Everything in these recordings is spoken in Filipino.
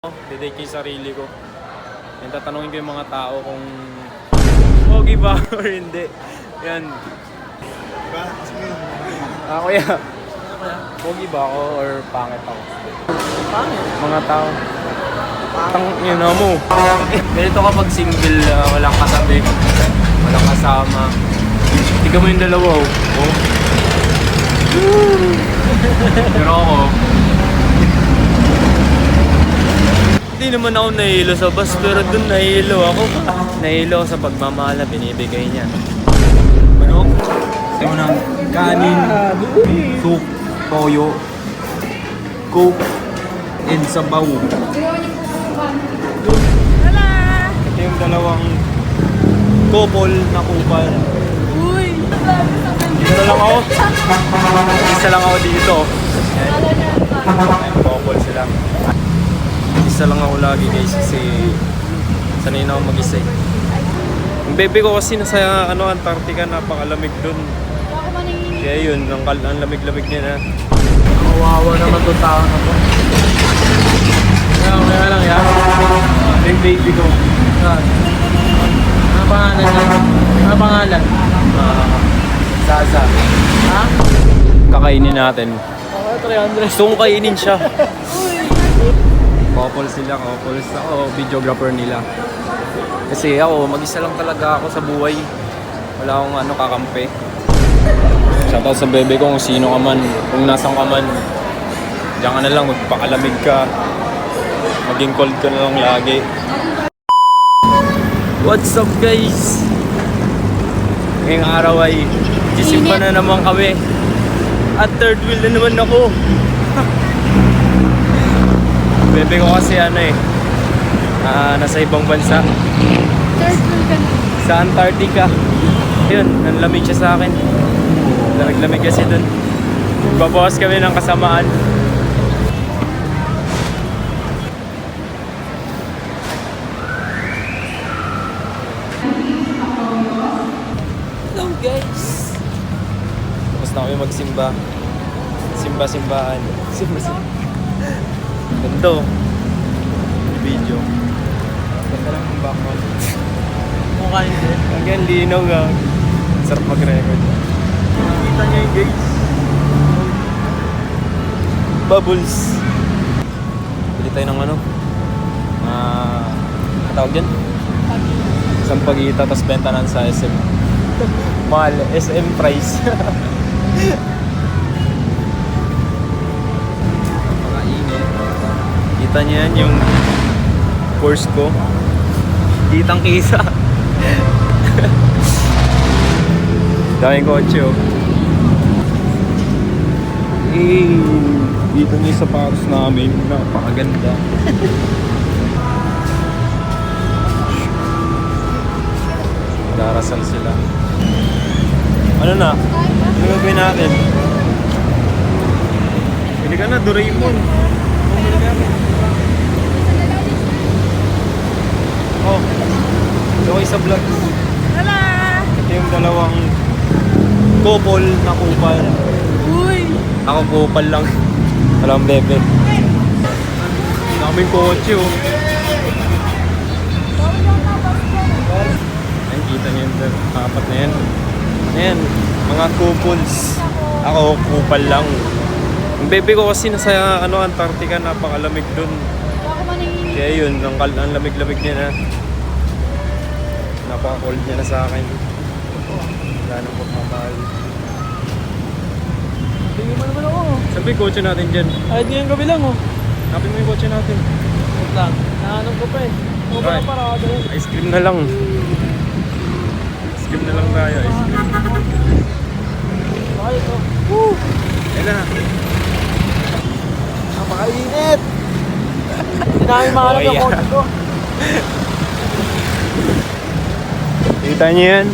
Dedicate yung sarili ko. Yan, tatanungin ko yung mga tao kung pogi ba or hindi. Yan. Kuya. Pogi ba ako or pangit ako? Pangit? Mga tao. Tangina mo. Ganito kapag single, walang katabi, walang kasama. Tignan mo yung dalawa, oh. Pero ako, hindi naman ako nahihilo sa bus, pero dun nahihilo ako. Nahihilo ako sa pagmamahal na binibigay niya. Manok, sayo ng kanin, soup, toyo, coke, and sabaw. Ito yung dalawang couple na kupal. Dito lang ako. Isa lang ako dito. Ayan, couple sila. Isa lang ako lagi guys kasi sanay na ako mag-isa eh. Yung bebe ko kasi nasa Antarctica, napakalamig dun. Kaya yun, ang lamig-lamig niya na. Kawawa naman itong tao na to. Kaya lang yan. Yung baby ko. Ano pangalan niya? Ano pangalan? Sasa. Ha? Kakainin natin. Ako 300. Gusto kong kainin siya. Couple sila, couples ako, videographer nila. Kasi ako, mag-isa lang talaga ako sa buhay. Wala akong kakampi. Shoutout sa bebe ko kung sino ka man, kung nasan ka man. Diyan ka na lang, magpakalamig ka. Maging cold ka na lang lagi. What's up guys? Ngayong araw ay gisimba na naman kami. At third wheel na naman ako. Bebe ko kasi nasa ibang bansa. Third wheel ka na. Sa Antarctica. Yun, nanlamig siya sa akin. Naglamig kasi dun. Babawas kami ng kasamaan. Hello guys! Tapos na kami magsimba. Simba-simbahan. Simba-simbahan. Ganda. Video. Ganda lang ang background. Mukha hindi. Hanggang linaw nga. Sarap mag-record. Kita niyo yung guys. Bubbles. Bili tayo ng tawag dyan? Isang pagita, tapos benta na sa SM. Mahal. SM price. Kita niyo yan yung course ko. Kitang kisa. Daming kotse oh. Dito niyo sa sapatos namin. Napakaganda. Darasal sila. Ano na? Ano gagawin natin? Pili ka na, Doraemon. Pili ka na. Oh, so sa vlog. Hala! Ito yung dalawang couple na kupal. Uy! Ako kupal lang. Walang bebe. Daming kotse oh. Ayun, kita niyo yung apat na yan. Ayan, mga couples. Ako kupal lang. Yung bebe ko kasi nasa Antarctica, napakalamig dun. Kaya yun, ang lamig-lamig niya na. Napaka-cold niya na sa akin. Wala nang pagmamahal. Tingin mo naman ako. Sabi yung kotse natin dyan. Ay, di yung gabi lang oh. Hanapin mo yung kotse natin. Wait lang. Nahanap ko pa eh. Ano ba Ay. ang parada rin? Ice cream na lang. Ice cream na lang tayo. Ice cream. Bakit ito? Ayan na. Napakainit! Hindi namin mahanap yung kotse ko. Kita niyo yan?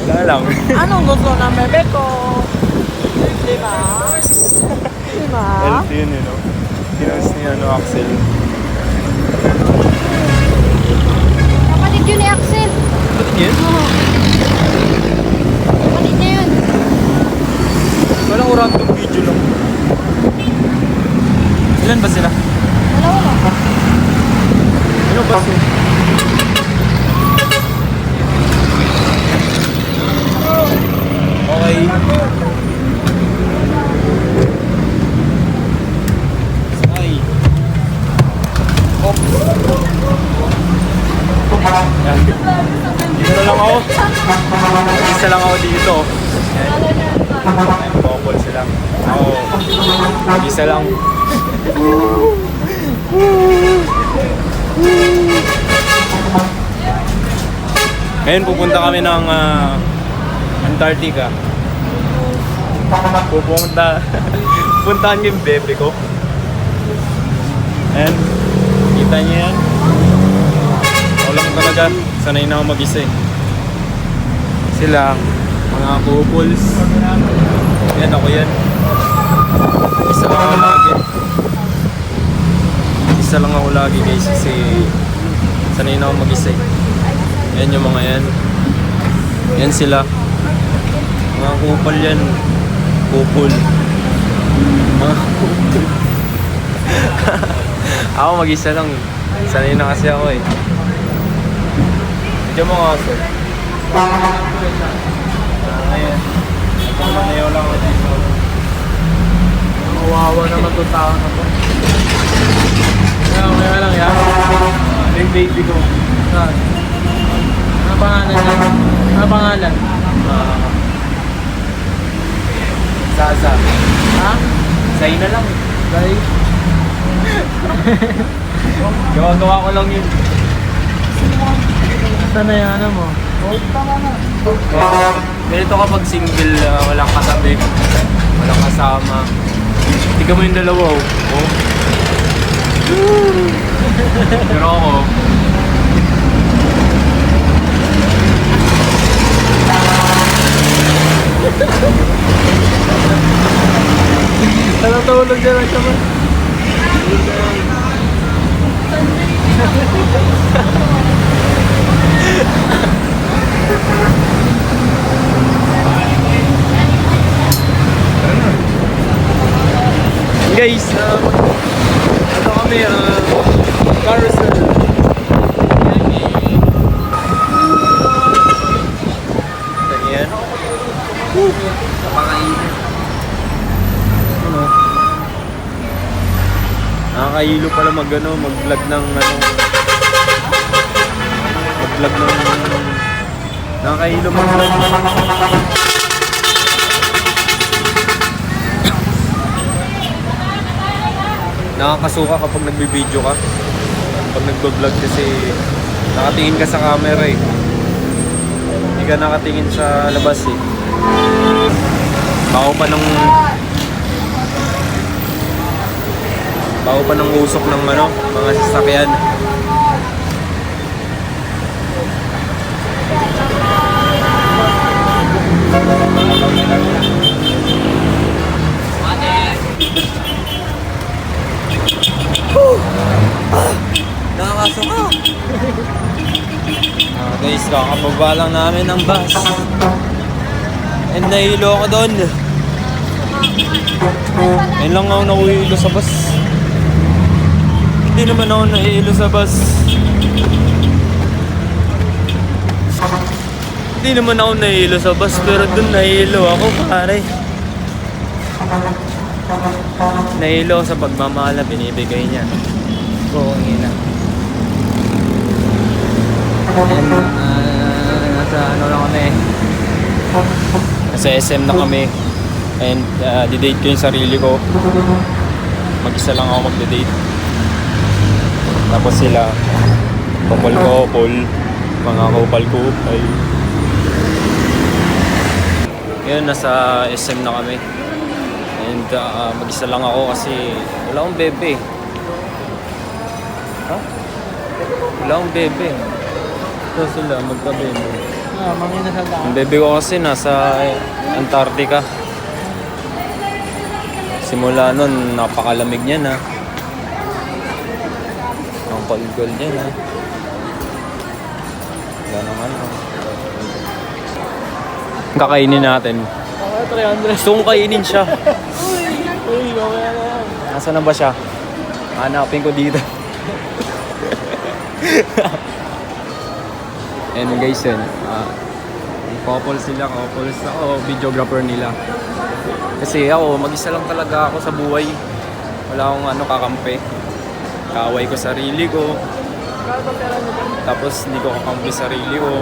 Wala lang. Anong gusto ng bebe ko? Lima? Lima? Healthy yun no? Pinost ni Axel. Kapatid yun ni Axel. Ba't yun? Kapatid niya yun. Walang random video lang. Ilan ba sila? Dalawa lang. labas eh. Okay. Ay. Oops. Yan. Dito na lang ako. Isa lang ako dito. Yan. Couple sila. Ako, isa lang. Ngayon pupunta kami ng Antarctica. Puntahan yung bebe ko. And kita niyo yan. Ako lang talaga. Sanay na ako mag-isa eh. Sila, mga couples. Yan ako yan. Isa lang ako lagi. Isa lang ako lagi guys kasi sanay na ako mag-isa eh. Yan yung mga yan. Yan sila. Mga kupal yan. Kupul. Mga kupul. Ako mag-isa lang. Sanay na kasi ako eh. Diyan mo nga ako. Ayan. Nagpapanayaw lang ako dito. Kawawa naman itong tao na to. Kaya lang yan. Yung baby ko. Saan? Ano pangalan niya? Ano pangalan? Sasa. Ha? Say na lang. Guys? Gawa-gawa ko lang yun. Saan na yung ano mo? Ganito kapag single, walang katabi, walang kasama. Tingnan mo yung dalawa, oh. Pero ako, Natutulog dyan lang siya mo. guys, ito kami, carousel. Ganyan. Napakainit. Ano? Nakakailo pala mag-vlog ng mag-vlog ng nakakailo mag-vlog. Nakakasuka kapag nagbi-video ka. Kapag nagbo-vlog kasi nakatingin ka sa camera eh. Hindi ka nakatingin sa labas eh. Bago pa ng usok ng mga sasakyan. Nakakasuka. Guys, kakababa lang namin ng bus. And nahilo ako doon. Ayun lang ako nakuhilo sa bus. Hindi naman ako nahilo sa bus. Hindi naman ako nahilo sa bus, pero doon nahilo ako, pare. Nahilo sa pagmamahal na binibigay niya. Buong ina. And, nasa ano lang kami. Nasa SM na kami. And di-date ko yung sarili ko. Mag-isa lang ako mag-date. Tapos sila, couple, mga couple. Ngayon, nasa SM na kami. And mag-isa lang ako kasi wala akong bebe. Ha? Wala akong bebe. Ito sila, magka-bebe. Mangin na sa daan. Ang bebe ko kasi nasa Antarctica. Simula nun, napakalamig niya na. Ang cold niya na. Wala naman. Kakainin natin. Okay, 300. Gusto kong kainin siya. Uy, okay na yan. Nasaan na ba siya? Hanapin ko dito. And guys yun, couples sila, couples ako, videographer nila. Kasi ako, mag-isa lang talaga ako sa buhay. Wala akong kakampi. Kaaway ko sarili ko. Tapos hindi ko kakampi sarili ko.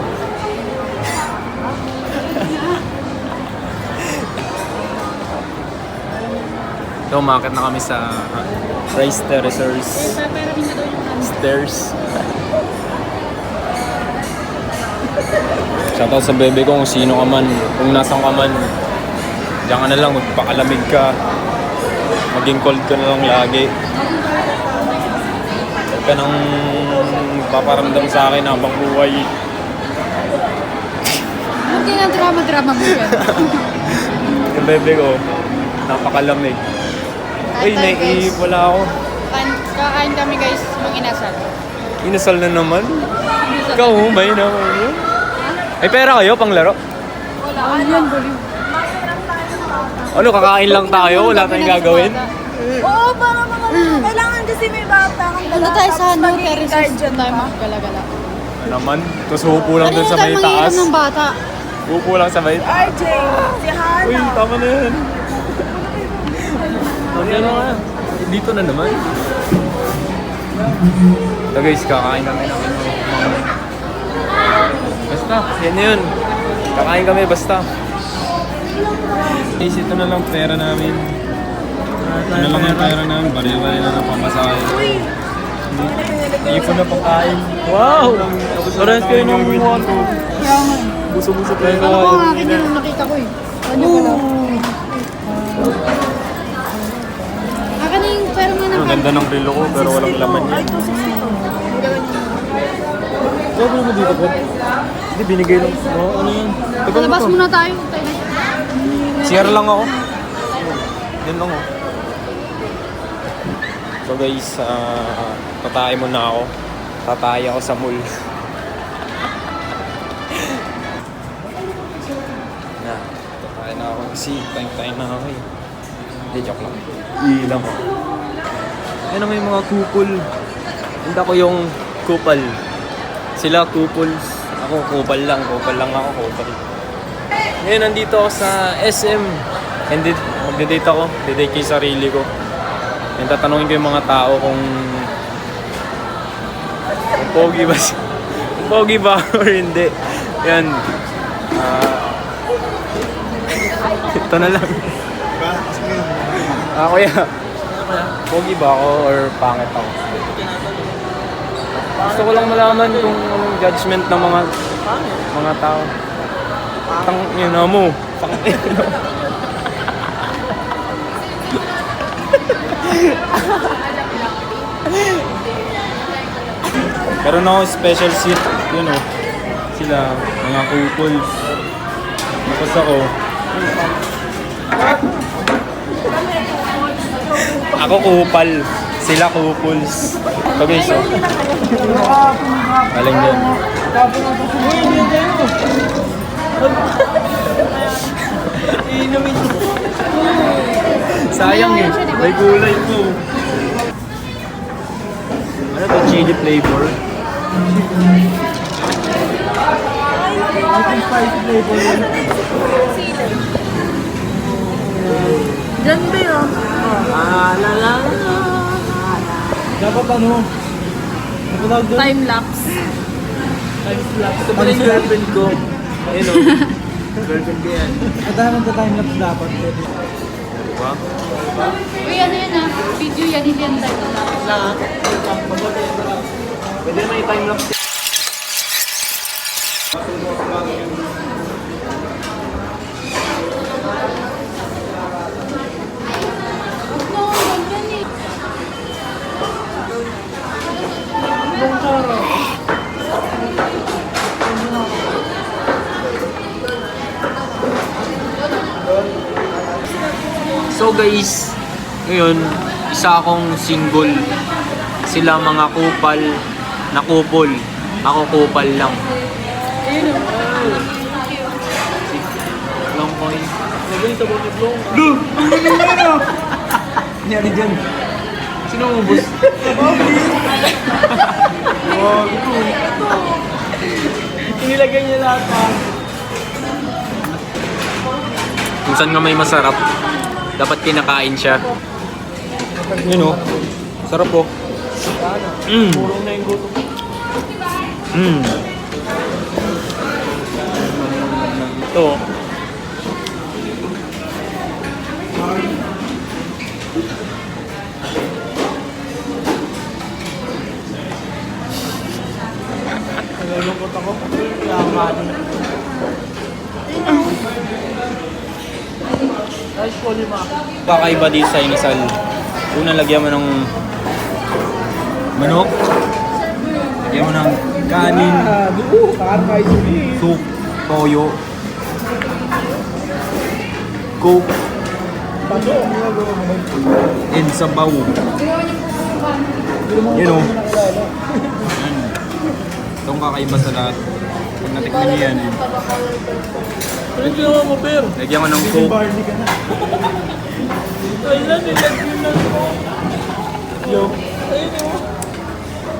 So, umakit na kami sa rice terracers. Stairs. Shoutout sa bebe ko kung sino ka man, kung nasan ka man. Diyan ka na lang, magpakalamig ka. Maging cold ka na lang lagi. Huwag ka nang paparamdam sa akin habang buhay. Hindi na drama-drama mo yan. Yung bebe ko, napakalamig. Ay, naiihip wala ako. Kakain kami guys, mag-inasal. Inasal na naman. Ikaw, may naman yun. Ay, pera kayo pang laro? Wala. Yan, baliw. Ano, kakain lang tayo? Wala tayong gagawin? Oo, para mga kailangan kasi may bata kang Punta tayo sa terraces, doon tayo magala-gala. Ano naman? Tapos upo lang dun sa may tayo taas. manginom ng bata? Upo lang sa may taas. RJ, si Hana. Uy, tama na yan. Ano nga? Dito na naman. So guys, kakain kami ng basta, yan na yun. Kakain kami, basta. Guys, ito na lang pera namin. Ito na lang yung pera namin. Bari-bari na ng pamasahe. Ipon na pangkain. Wow! Parang kayo yung win ko. Buso-buso pa yung Alam ko ang akin yun ang nakita ko eh. Ano pala? Akin na yung pera nga Ang ganda ng relo ko pero walang laman Ay, yan. 262. Ano mo dito ba? Hindi, binigay lang. Ano yan? Palabas muna tayo. CR lang ako. Yan lang ako. So guys, tatay muna ako. Tatay ako sa mall. Na, tatay na ako kasi time na ako eh. Hindi, joke lang. Ilang ako. Ayun naman yung mga kupol. Hindi ako yung kupal. Sila couples. Ako kupal lang ako, kupal. Ngayon, nandito ako sa SM. And magde-date ako. Didate ko yung sarili ko. And tatanungin ko yung mga tao kung pogi ba siya. Pogi ba or hindi. Yan. Ito na lang. Kuya. Pogi ba ako or pangit ako? Gusto ko lang malaman kung anong judgment ng mga tao. Tang ina mo. Tang ina mo. Pero na ako special seat, yun o. Sila, mga couples. Tapos ako. Ako kupal. Sila couples. So guys, oh. Galing din. Sayang eh. May gulay po. Ano to? Chili flavor? Spicy flavor. Diyan ba yun? Dapat ano? Ano tawag doon? Time-lapse. Ito pala yung girlfriend ko. Ayun o. Girlfriend ko yan. Madami na time-lapse dapat. Diba? Uy, ano yan ah? Video yan, hindi yan tayo. Pwede naman yung time-lapse. So guys, ngayon, isa akong single. Sila mga kupal na kupol. Ako kupal lang. Long coin. Lu! Nangyari dyan. Sino mo, boss? Kung saan nga may masarap, dapat kinakain siya. Yun o. Sarap po. Purong na yung gutom. Ito. Nalulungkot ako. Yaman. Rice po 5. Kakaiba dito sa inasal. Una, lagyan mo ng manok. Lagyan mo ng kanin, soup, toyo, coke, and sabaw. Yun o. Itong kakaiba sa lahat. Pag natikman niyo yan, Ano ginawa mo, Per? lagyan mo ng coke. Barney ka na. Kailan nilagyan na ako? Yo. Ayun o.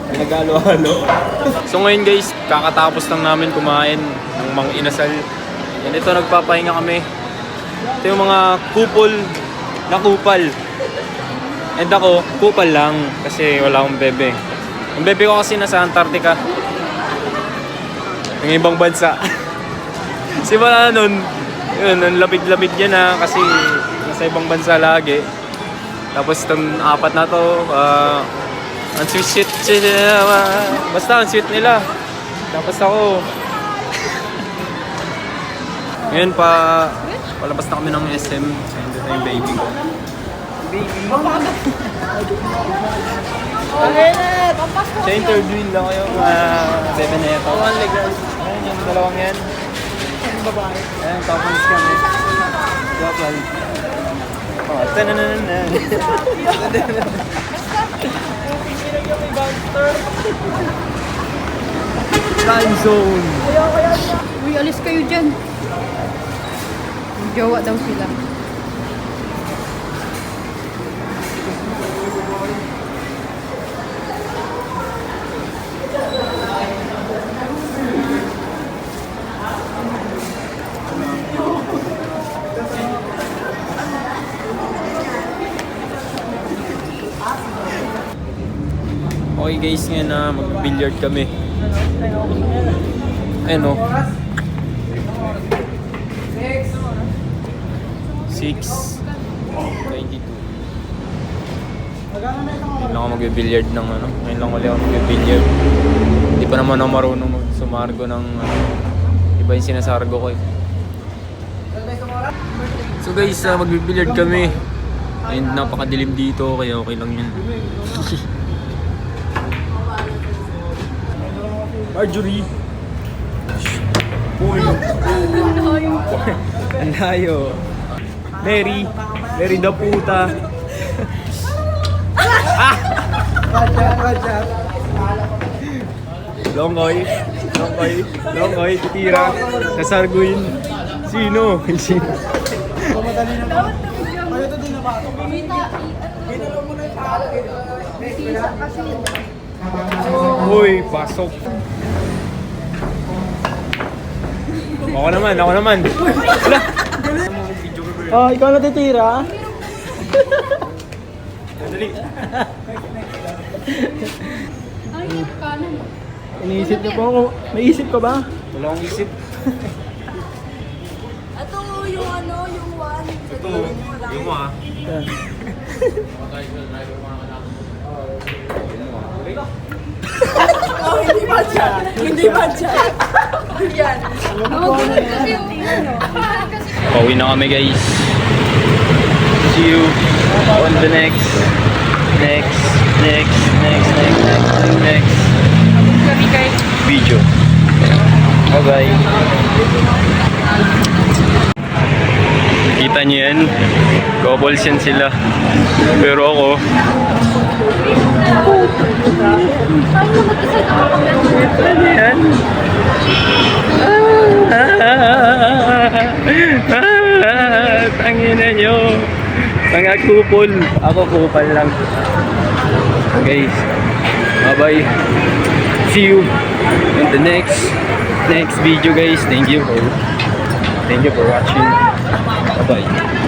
Nagalo-halo. So ngayon guys, kakatapos lang namin kumain ng mga inasal. And ito, nagpapahinga kami. Ito yung mga kupol na kupal. And ako, kupal lang kasi wala akong bebe. Ang bebe ko kasi nasa Antarctica. Ng ibang bansa. Simula nun, yun, ang lapid-lapid niya na kasi nasa ibang bansa lagi. Tapos itong apat na to, ang sweet basta ang sweet nila. Tapos ako ngayon palabas na kami ng SM. So hindi na yung baby ko. Sa interviewin lang kayo bebe na ito. Ayan yung dalawang yan. Ayan, tapos kami. Gapal. Oh, tanananan. Time zone. Uy, alis kayo dyan. Jowa daw sila. Okay guys, ngayon na mag-billiard kami. Ayan o. 6:22. Ngayon lang ako mag-billiard ng ano. Ngayon lang ulit ako mag-billiard. Hindi pa naman ako marunong sumargo ng iba yung sinasargo ko eh. So guys, mag-billiard kami. And napakadilim dito kaya okay lang yun. Marjorie. Uy. Ang layo. Mary. Mary the puta. Longoy. Longoy. Longoy. Titira. Nasarguin. Sino? Sino? Uy, pasok. Ako naman. Wala. Oh, ikaw natitira? Dali. Ay, kanan. Iniisip niyo po ako. May isip ka ba? Wala akong isip. Ito yung yung one. Ito, yung mo ah. Yan. Oh, hindi ba siya? Yan. Kasi yung Pauwi na kami guys. See you on the next kami guys. video. Bye bye. Kita niyo yan? Couples yan sila. Pero ako ano yan? Tangina nyo. Mga kupol. Ako kupal lang. Guys, bye bye. See you in the next next video guys. Thank you for watching. Bye bye.